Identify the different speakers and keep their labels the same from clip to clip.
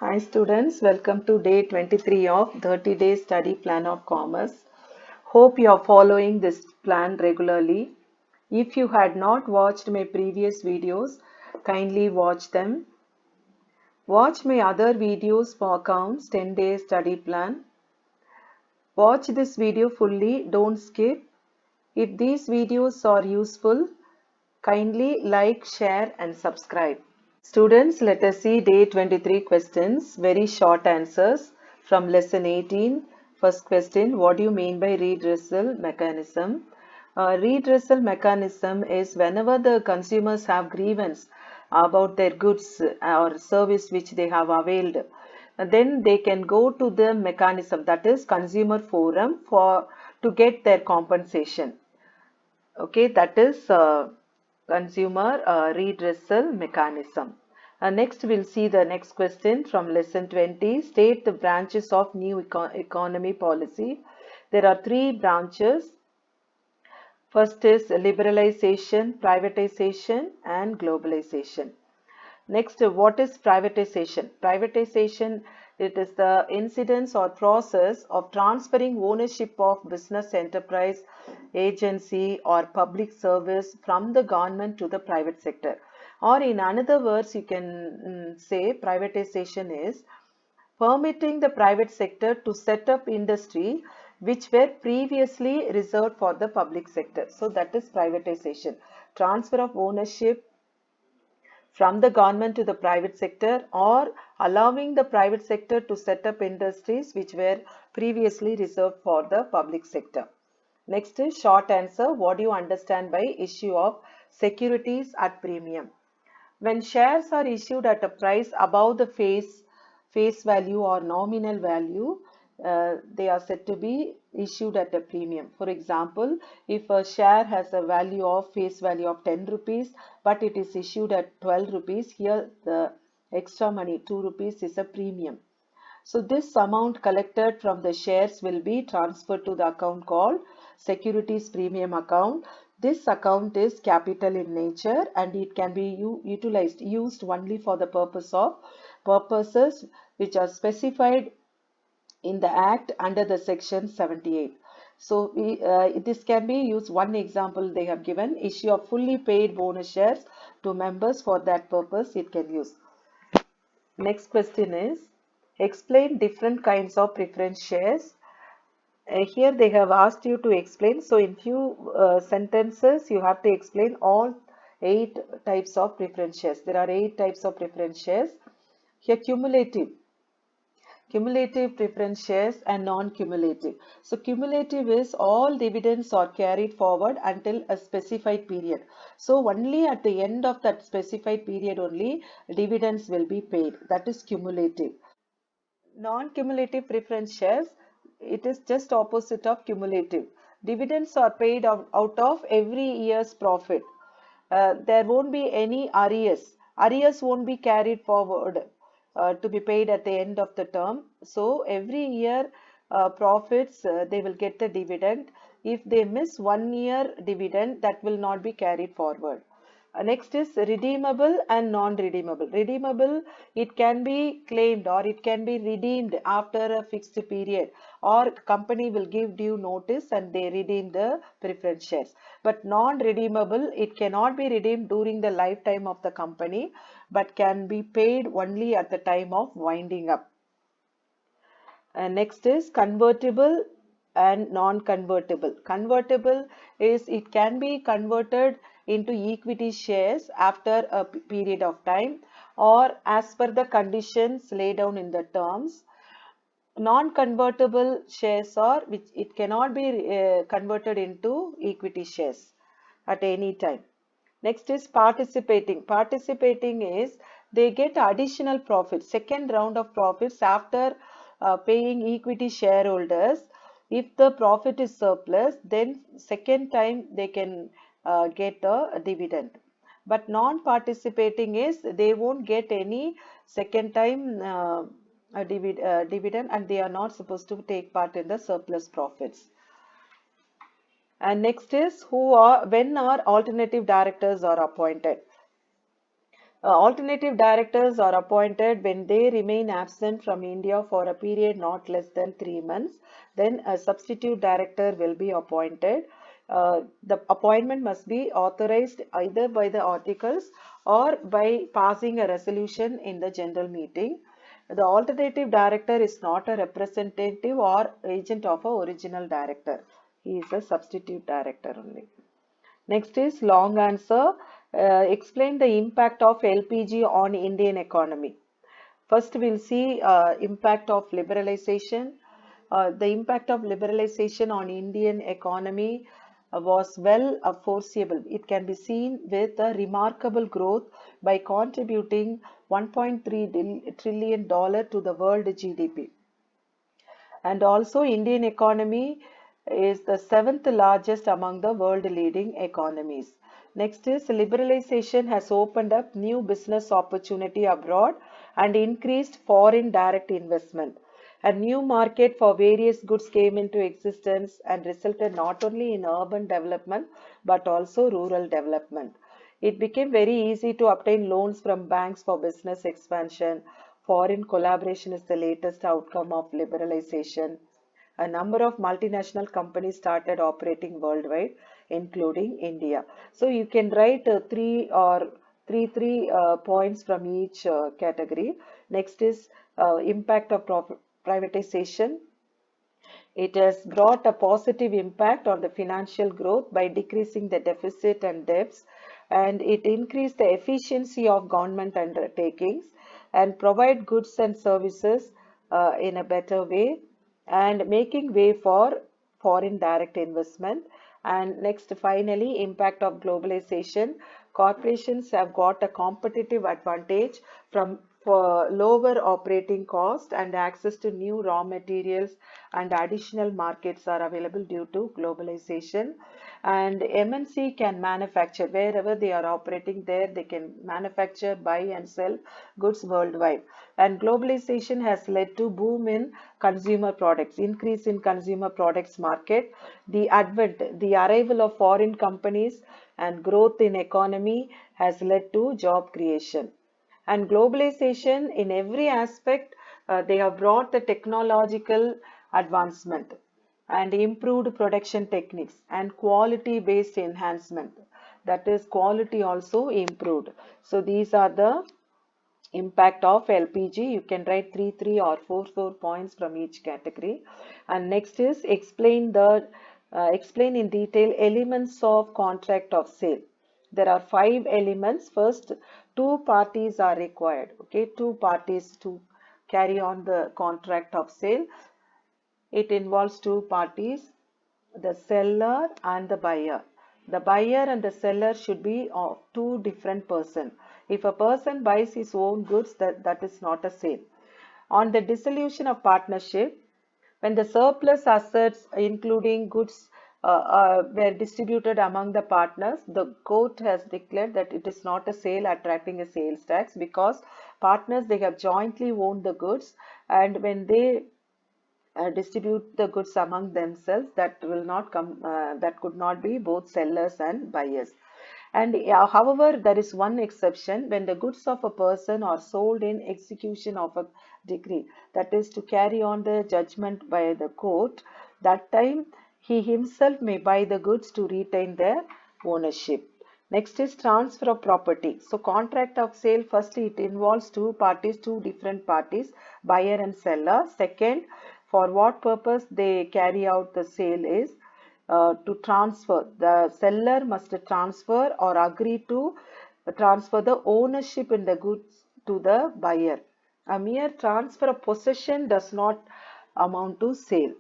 Speaker 1: Hi students, welcome to day 23 of 30-day study plan of commerce. Hope you are following this plan regularly. If you had not watched my previous videos, kindly watch them. Watch my other videos for accounts 10-day study plan. Watch this video fully, don't skip. If these videos are useful, kindly like, share and subscribe. Students, let us see day 23 questions, very short answers from lesson 18. First question, what do you mean by redressal mechanism? Redressal mechanism is whenever the consumers have grievance about their goods or service which they have availed, then they can go to the mechanism, that is consumer forum, for to get their compensation. Okay, that is consumer redressal mechanism. Next, we'll see the next question from lesson 20. State the branches of new economy policy. There are three branches. First is liberalization, privatization, and globalization. Next, what is privatization? Privatization, it is the incidence or process of transferring ownership of business enterprise, agency or public service from the government to the private sector. Or in another words, you can say privatization is permitting the private sector to set up industry which were previously reserved for the public sector. So that is privatization. Transfer of ownership from the government to the private sector, or allowing the private sector to set up industries which were previously reserved for the public sector. Next is short answer. What do you understand by issue of securities at premium? When shares are issued at a price above the face value or nominal value, they are said to be issued at a premium. For example, if a share has a value of face value of 10 rupees, but it is issued at 12 rupees, here the extra money 2 rupees is a premium. So this amount collected from the shares will be transferred to the account called securities premium account. This account is capital in nature and it can be used only for the purposes which are specified in the Act under the Section 78. So this can be used. One example they have given, issue of fully paid bonus shares to members. For that purpose it can use. Next question is, explain different kinds of preference shares. Here they have asked you to explain. So in few sentences, you have to explain all 8 types of preference shares. There are 8 types of preference shares. Here cumulative preference shares and non-cumulative. So cumulative is all dividends are carried forward until a specified period. So only at the end of that specified period only dividends will be paid. That is cumulative. Non-cumulative preference shares, it is just opposite of cumulative. Dividends are paid out of every year's profit. There won't be any arrears. Arrears won't be carried forward to be paid at the end of the term. So every year profits, they will get the dividend. If they miss 1 year dividend, that will not be carried forward. Next is redeemable and non-redeemable. Redeemable, it can be claimed or it can be redeemed after a fixed period, or company will give due notice and they redeem the preference shares. But non-redeemable, it cannot be redeemed during the lifetime of the company, but can be paid only at the time of winding up. Next is convertible and non-convertible. Convertible is, it can be converted into equity shares after a period of time or as per the conditions laid down in the terms. Non-convertible shares are which it cannot be converted into equity shares at any time. Next is participating. Participating is they get additional profits, second round of profits after paying equity shareholders. If the profit is surplus, then second time they can get a dividend. But non-participating is they won't get any second time dividend and they are not supposed to take part in the surplus profits. And next is when are alternative directors are appointed. Alternative directors are appointed when they remain absent from India for a period not less than 3 months. Then a substitute director will be appointed. The appointment must be authorized either by the articles or by passing a resolution in the general meeting. The alternative director is not a representative or agent of a original director. He is a substitute director only. Next is long answer. Explain the impact of LPG on Indian economy. First, we'll see impact of liberalization. The impact of liberalization on Indian economy was well foreseeable. It can be seen with a remarkable growth by contributing $1.3 trillion to the world GDP. And also Indian economy is the seventh largest among the world leading economies. Next is liberalization has opened up new business opportunity abroad and increased foreign direct investment. A new market for various goods came into existence and resulted not only in urban development but also rural development. It became very easy to obtain loans from banks for business expansion. Foreign collaboration is the latest outcome of liberalization. A number of multinational companies started operating worldwide, including India. So you can write three points from each category. Next is impact of privatization. It has brought a positive impact on the financial growth by decreasing the deficit and debts, and it increased the efficiency of government undertakings and provide goods and services in a better way and making way for foreign direct investment. And next, finally, impact of globalization. Corporations have got a competitive advantage from for lower operating cost and access to new raw materials, and additional markets are available due to globalization. And MNC can manufacture wherever they are operating there, they can manufacture, buy and sell goods worldwide. And globalization has led to boom in consumer products, increase in consumer products market, the arrival of foreign companies and growth in economy has led to job creation. And globalization in every aspect, they have brought the technological advancement and improved production techniques and quality based enhancement, that is quality also improved. So these are the impact of LPG. You can write 3 or 4 points from each category. And next is explain in detail elements of contract of sale. There are 5 elements. First, two parties are required. Okay, two parties to carry on the contract of sale. It involves two parties, the seller and the buyer. The buyer and the seller should be of two different persons. If a person buys his own goods, that is not a sale. On the dissolution of partnership, when the surplus assets, including goods, were distributed among the partners, the court has declared that it is not a sale attracting a sales tax, because partners, they have jointly owned the goods, and when they distribute the goods among themselves, that will not come, that could not be both sellers and buyers. And however, there is one exception: when the goods of a person are sold in execution of a decree, that is to carry on the judgment by the court, that time he himself may buy the goods to retain their ownership. Next is transfer of property. So contract of sale, firstly it involves two parties, two different parties, buyer and seller. Second, for what purpose they carry out the sale is to transfer. The seller must transfer or agree to transfer the ownership in the goods to the buyer. A mere transfer of possession does not amount to sale.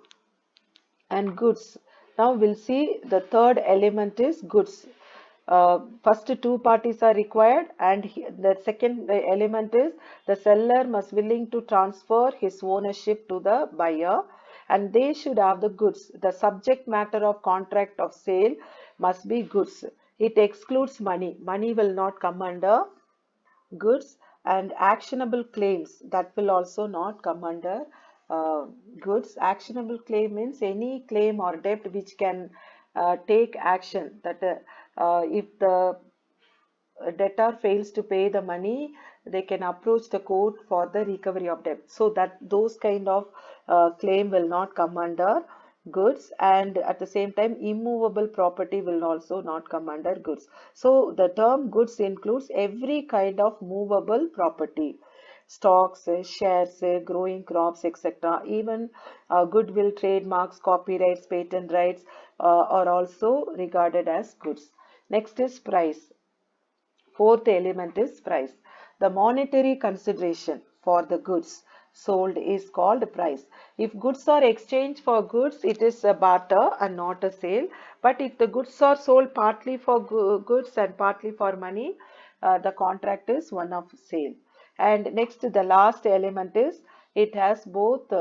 Speaker 1: And goods. Now we'll see the third element is goods. First two parties are required, and the second element is the seller must willing to transfer his ownership to the buyer, and they should have the goods. The subject matter of contract of sale must be goods. It excludes money. Money will not come under goods, and actionable claims, that will also not come under goods. Actionable claim means any claim or debt which can take action, that if the debtor fails to pay the money, they can approach the court for the recovery of debt. So that those kind of claim will not come under goods, and at the same time immovable property will also not come under goods. So the term goods includes every kind of movable property, stocks, shares, growing crops, etc. Even goodwill, trademarks, copyrights, patent rights are also regarded as goods. Next is price. Fourth element is price. The monetary consideration for the goods sold is called price. If goods are exchanged for goods, it is a barter and not a sale. But if the goods are sold partly for goods and partly for money, the contract is one of sale. And next, the last element is it has both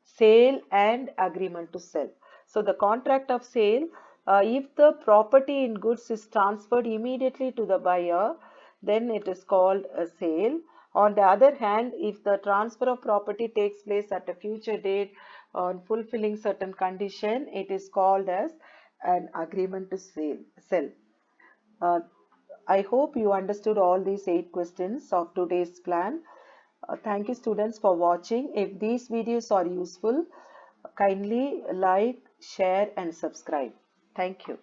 Speaker 1: sale and agreement to sell. So the contract of sale, if the property in goods is transferred immediately to the buyer, then it is called a sale. On the other hand, if the transfer of property takes place at a future date on fulfilling certain condition, it is called as an agreement to sell. Uh, I hope you understood all these 8 questions of today's plan. Thank you students for watching. If these videos are useful, kindly like, share and subscribe. Thank you.